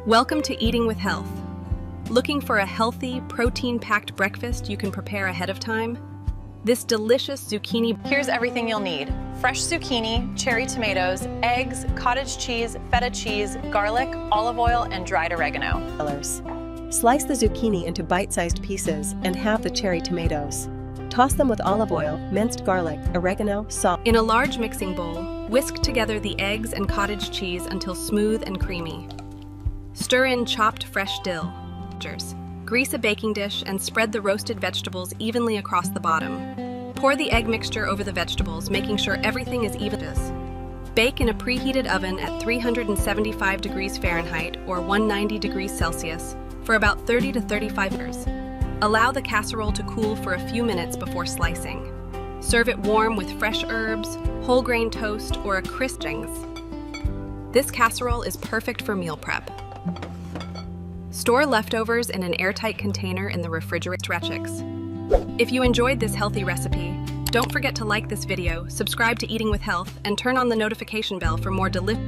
Welcome to Eating with Health. Looking for a healthy, protein-packed breakfast you can prepare ahead of time? This delicious zucchini... Here's everything you'll need. Fresh zucchini, cherry tomatoes, eggs, cottage cheese, feta cheese, garlic, olive oil, and dried oregano. Slice the zucchini into bite-sized pieces and halve the cherry tomatoes. Toss them with olive oil, minced garlic, oregano, salt. In a large mixing bowl, whisk together the eggs and cottage cheese until smooth and creamy. Stir in chopped fresh dill. Grease a baking dish and spread the roasted vegetables evenly across the bottom. Pour the egg mixture over the vegetables, making sure everything is even. Bake in a preheated oven at 375 degrees Fahrenheit or 190 degrees Celsius for about 30 to 35 minutes. Allow the casserole to cool for a few minutes before slicing. Serve it warm with fresh herbs, whole grain toast, or a crisp things. This casserole is perfect for meal prep. Store leftovers in an airtight container in the refrigerator. If you enjoyed this healthy recipe, don't forget to like this video, subscribe to Eating with Health, and turn on the notification bell for more delicious